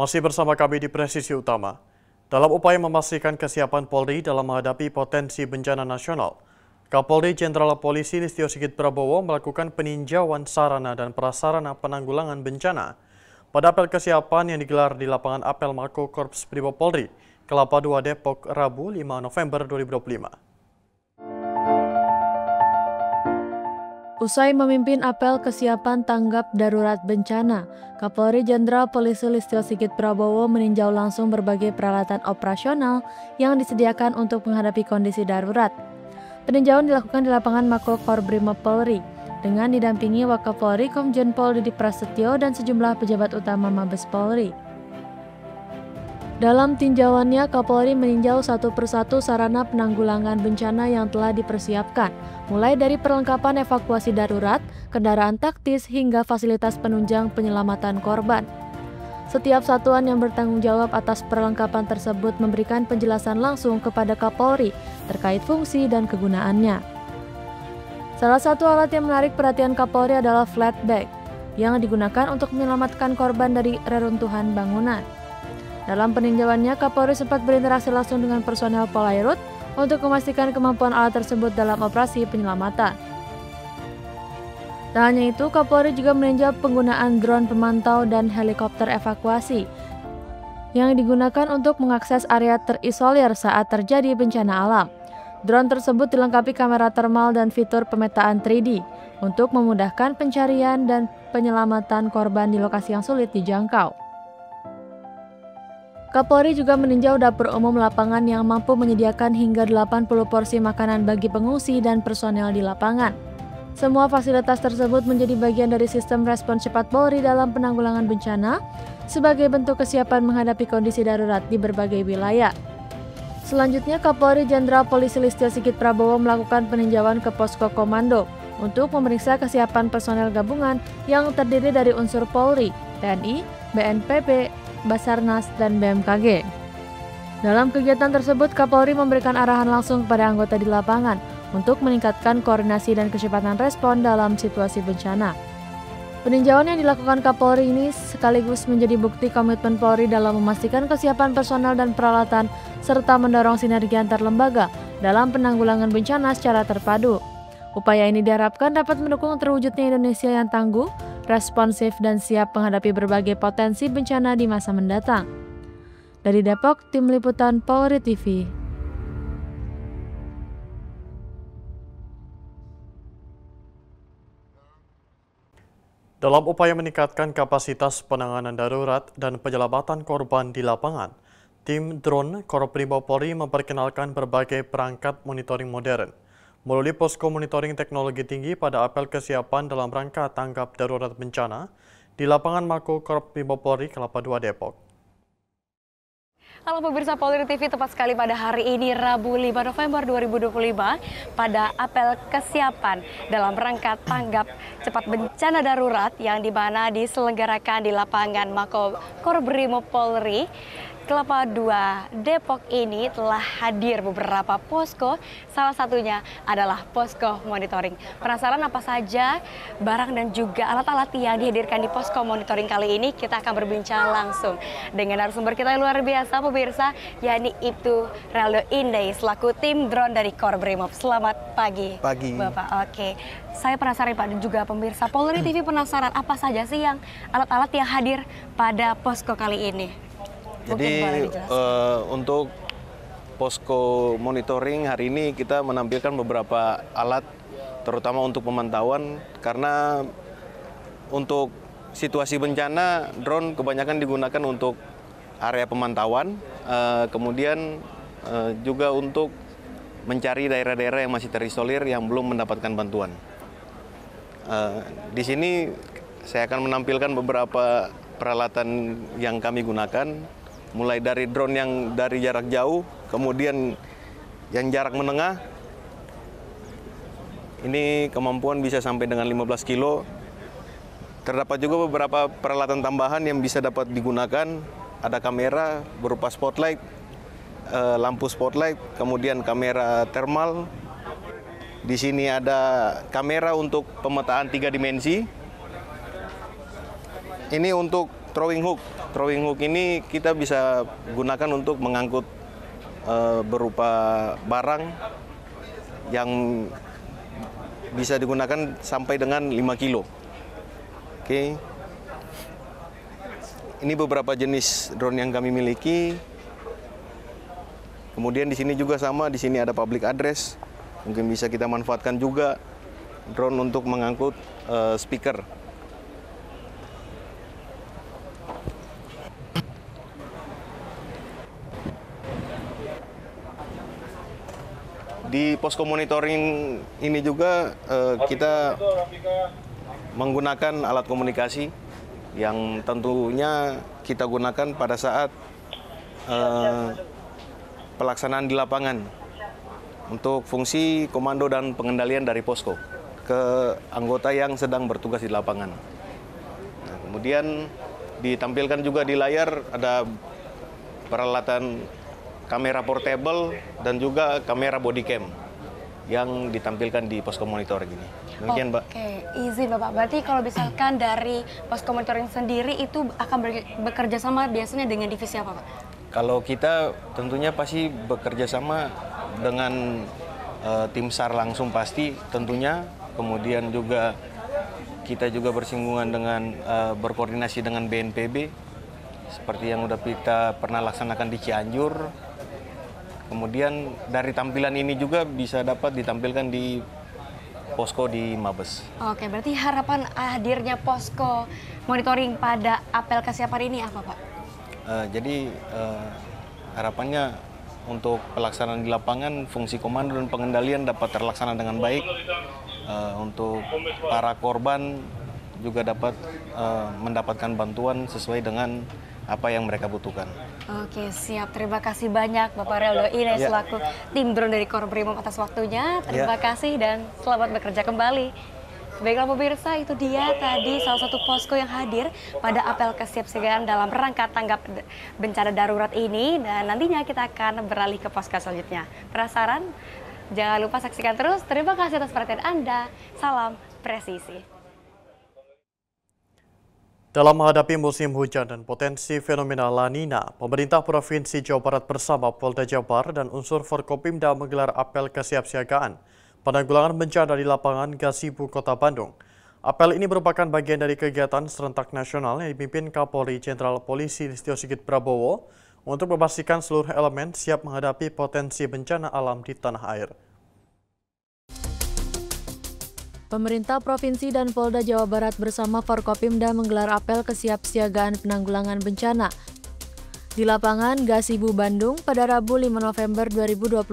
Masih bersama kami di Presisi Utama. Dalam upaya memastikan kesiapan Polri dalam menghadapi potensi bencana nasional, Kapolri Jenderal Polisi Listio Sigit Prabowo melakukan peninjauan sarana dan prasarana penanggulangan bencana pada apel kesiapan yang digelar di lapangan apel Mako Korps Brimob Polri, Kelapa II Depok, Rabu 5 November 2025. Usai memimpin apel kesiapan tanggap darurat bencana, Kapolri Jenderal Polisi Listio Sigit Prabowo meninjau langsung berbagai peralatan operasional yang disediakan untuk menghadapi kondisi darurat. Peninjauan dilakukan di lapangan Mako Korps Brimob Polri dengan didampingi Wakapolri Komjen Pol Didi Prasetyo dan sejumlah pejabat utama Mabes Polri. Dalam tinjauannya, Kapolri meninjau satu persatu sarana penanggulangan bencana yang telah dipersiapkan, mulai dari perlengkapan evakuasi darurat, kendaraan taktis, hingga fasilitas penunjang penyelamatan korban. Setiap satuan yang bertanggung jawab atas perlengkapan tersebut memberikan penjelasan langsung kepada Kapolri terkait fungsi dan kegunaannya. Salah satu alat yang menarik perhatian Kapolri adalah flat bag, yang digunakan untuk menyelamatkan korban dari reruntuhan bangunan. Dalam peninjauannya, Kapolri sempat berinteraksi langsung dengan personel Polairut untuk memastikan kemampuan alat tersebut dalam operasi penyelamatan. Tak hanya itu, Kapolri juga meninjau penggunaan drone pemantau dan helikopter evakuasi yang digunakan untuk mengakses area terisolir saat terjadi bencana alam. Drone tersebut dilengkapi kamera termal dan fitur pemetaan 3D untuk memudahkan pencarian dan penyelamatan korban di lokasi yang sulit dijangkau. Kapolri juga meninjau dapur umum lapangan yang mampu menyediakan hingga 80 porsi makanan bagi pengungsi dan personel di lapangan. Semua fasilitas tersebut menjadi bagian dari sistem respon cepat Polri dalam penanggulangan bencana sebagai bentuk kesiapan menghadapi kondisi darurat di berbagai wilayah. Selanjutnya, Kapolri Jenderal Polisi Listio Sigit Prabowo melakukan peninjauan ke posko komando untuk memeriksa kesiapan personel gabungan yang terdiri dari unsur Polri, TNI, BNPB, Basarnas, dan BMKG. Dalam kegiatan tersebut, Kapolri memberikan arahan langsung kepada anggota di lapangan untuk meningkatkan koordinasi dan kecepatan respon dalam situasi bencana. Peninjauan yang dilakukan Kapolri ini sekaligus menjadi bukti komitmen Polri dalam memastikan kesiapan personel dan peralatan serta mendorong sinergi antar lembaga dalam penanggulangan bencana secara terpadu. Upaya ini diharapkan dapat mendukung terwujudnya Indonesia yang tangguh, responsif, dan siap menghadapi berbagai potensi bencana di masa mendatang. Dari Depok, Tim Liputan Polri TV. Dalam upaya meningkatkan kapasitas penanganan darurat dan penyelamatan korban di lapangan, tim drone Korps Brimob Polri memperkenalkan berbagai perangkat monitoring modern melalui posko monitoring teknologi tinggi pada apel kesiapan dalam rangka tanggap darurat bencana di lapangan Mako Korps Brimob Polri, Kelapa II Depok. Halo pemirsa Polri TV, tepat sekali pada hari ini Rabu 5 November 2025 pada apel kesiapan dalam rangka tanggap cepat bencana darurat yang dimana diselenggarakan di lapangan Mako Korps Brimob Polri Kelapa II Depok ini telah hadir beberapa posko, salah satunya adalah posko monitoring. Penasaran apa saja barang dan juga alat-alat yang dihadirkan di posko monitoring kali ini? Kita akan berbincang langsung dengan narasumber kita yang luar biasa pemirsa, yakni Ibtu Raldo Indai selaku tim drone dari Korps Brimob. Selamat pagi. Pagi. Bapak. Oke, saya penasaran Pak dan juga pemirsa Polri TV penasaran apa saja sih yang alat-alat yang hadir pada posko kali ini? Jadi untuk posko monitoring hari ini kita menampilkan beberapa alat terutama untuk pemantauan, karena untuk situasi bencana drone kebanyakan digunakan untuk area pemantauan, kemudian juga untuk mencari daerah-daerah yang masih terisolir yang belum mendapatkan bantuan. Di sini saya akan menampilkan beberapa peralatan yang kami gunakan, mulai dari drone yang dari jarak jauh, kemudian yang jarak menengah. Ini kemampuan bisa sampai dengan 15 kilo. Terdapat juga beberapa peralatan tambahan yang bisa dapat digunakan. Ada kamera berupa spotlight, lampu spotlight, kemudian kamera thermal. Di sini ada kamera untuk pemetaan 3 dimensi. Ini untuk throwing hook. Throwing hook ini kita bisa gunakan untuk mengangkut berupa barang yang bisa digunakan sampai dengan 5 kilo. Oke. Ini beberapa jenis drone yang kami miliki. Kemudian di sini juga sama, di sini ada public address. Mungkin bisa kita manfaatkan juga drone untuk mengangkut speaker. Di posko monitoring ini juga kita menggunakan alat komunikasi yang tentunya kita gunakan pada saat pelaksanaan di lapangan untuk fungsi komando dan pengendalian dari posko ke anggota yang sedang bertugas di lapangan. Nah, kemudian ditampilkan juga di layar ada peralatan kamera portable dan juga kamera body cam yang ditampilkan di posko monitoring ini. Demikian, Mbak. Oke, izin Bapak. Berarti kalau misalkan dari posko monitoring sendiri itu akan bekerja sama biasanya dengan divisi apa, Pak? Kalau kita tentunya pasti bekerja sama dengan tim SAR langsung pasti tentunya. Kemudian juga kita juga bersinggungan dengan berkoordinasi dengan BNPB seperti yang udah kita pernah laksanakan di Cianjur. Kemudian dari tampilan ini juga bisa dapat ditampilkan di posko di Mabes. Oke, berarti harapan hadirnya posko monitoring pada apel kesiapan ini apa, Pak? Jadi harapannya untuk pelaksanaan di lapangan, fungsi komando dan pengendalian dapat terlaksana dengan baik. Untuk para korban juga dapat mendapatkan bantuan sesuai dengan apa yang mereka butuhkan. Oke, siap. Terima kasih banyak Bapak Reldo Ine selaku tim drone dari Korbrimob atas waktunya. Terima kasih dan selamat bekerja kembali. Baiklah pemirsa, itu dia tadi salah satu posko yang hadir pada apel kesiapsiagaan dalam rangka tanggap bencana darurat ini. Dan nantinya kita akan beralih ke posko selanjutnya. Penasaran? Jangan lupa saksikan terus. Terima kasih atas perhatian Anda. Salam presisi. Dalam menghadapi musim hujan dan potensi fenomena La Nina, pemerintah Provinsi Jawa Barat bersama Polda Jabar dan unsur Forkopimda menggelar apel kesiapsiagaan penanggulangan bencana di lapangan Gasibu, Kota Bandung. Apel ini merupakan bagian dari kegiatan serentak nasional yang dipimpin Kapolri Jenderal Polisi Listio Sigit Prabowo untuk memastikan seluruh elemen siap menghadapi potensi bencana alam di tanah air. Pemerintah Provinsi dan Polda Jawa Barat bersama Forkopimda menggelar apel kesiapsiagaan penanggulangan bencana di lapangan Gasibu, Bandung pada Rabu 5 November 2025.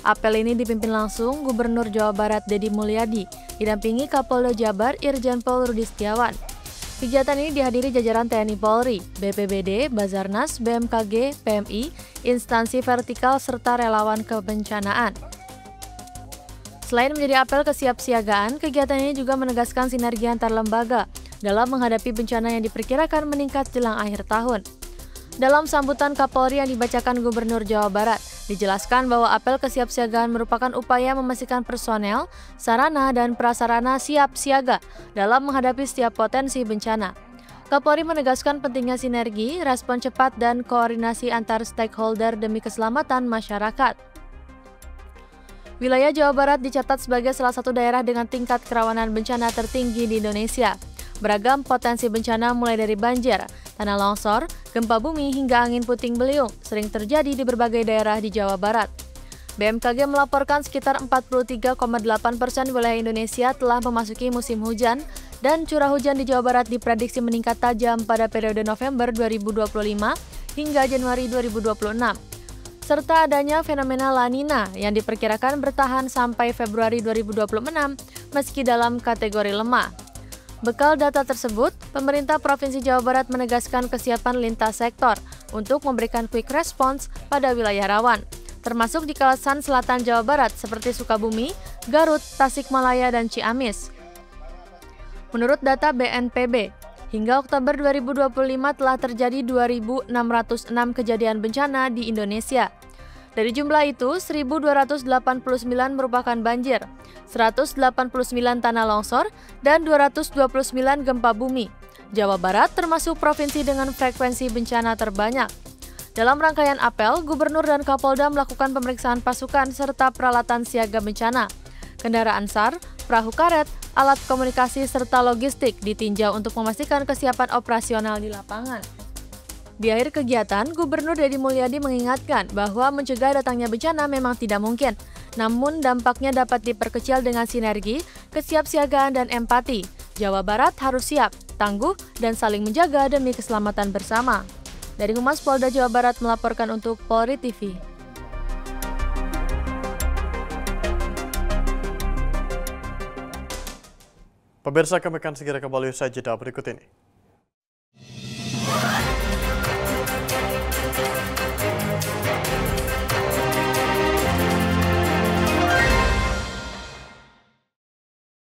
Apel ini dipimpin langsung Gubernur Jawa Barat Deddy Mulyadi, didampingi Kapolda Jabar Irjen Pol Rudi Setiawan. Kegiatan ini dihadiri jajaran TNI Polri, BPBD, Basarnas, BMKG, PMI, instansi vertikal serta relawan kebencanaan. Selain menjadi apel kesiapsiagaan, kegiatan ini juga menegaskan sinergi antar lembaga dalam menghadapi bencana yang diperkirakan meningkat jelang akhir tahun. Dalam sambutan Kapolri yang dibacakan Gubernur Jawa Barat, dijelaskan bahwa apel kesiapsiagaan merupakan upaya memastikan personel, sarana, dan prasarana siap siaga dalam menghadapi setiap potensi bencana. Kapolri menegaskan pentingnya sinergi, respon cepat, dan koordinasi antar stakeholder demi keselamatan masyarakat. Wilayah Jawa Barat dicatat sebagai salah satu daerah dengan tingkat kerawanan bencana tertinggi di Indonesia. Beragam potensi bencana mulai dari banjir, tanah longsor, gempa bumi, hingga angin puting beliung sering terjadi di berbagai daerah di Jawa Barat. BMKG melaporkan sekitar 43,8% wilayah Indonesia telah memasuki musim hujan dan curah hujan di Jawa Barat diprediksi meningkat tajam pada periode November 2025 hingga Januari 2026. Serta adanya fenomena La Nina yang diperkirakan bertahan sampai Februari 2026 meski dalam kategori lemah. Bekal data tersebut, pemerintah Provinsi Jawa Barat menegaskan kesiapan lintas sektor untuk memberikan quick response pada wilayah rawan, termasuk di kawasan selatan Jawa Barat seperti Sukabumi, Garut, Tasikmalaya, dan Ciamis. Menurut data BNPB, hingga Oktober 2025 telah terjadi 2.606 kejadian bencana di Indonesia. Dari jumlah itu, 1.289 merupakan banjir, 189 tanah longsor, dan 229 gempa bumi. Jawa Barat termasuk provinsi dengan frekuensi bencana terbanyak. Dalam rangkaian apel, Gubernur dan Kapolda melakukan pemeriksaan pasukan serta peralatan siaga bencana. Kendaraan SAR, perahu karet, alat komunikasi, serta logistik ditinjau untuk memastikan kesiapan operasional di lapangan. Di akhir kegiatan, Gubernur Deddy Mulyadi mengingatkan bahwa mencegah datangnya bencana memang tidak mungkin, namun dampaknya dapat diperkecil dengan sinergi, kesiapsiagaan, dan empati. Jawa Barat harus siap, tangguh, dan saling menjaga demi keselamatan bersama. Dari Humas Polda Jawa Barat melaporkan untuk Polri TV. Pemirsa, kami akan segera kembali usai jeda berikut ini.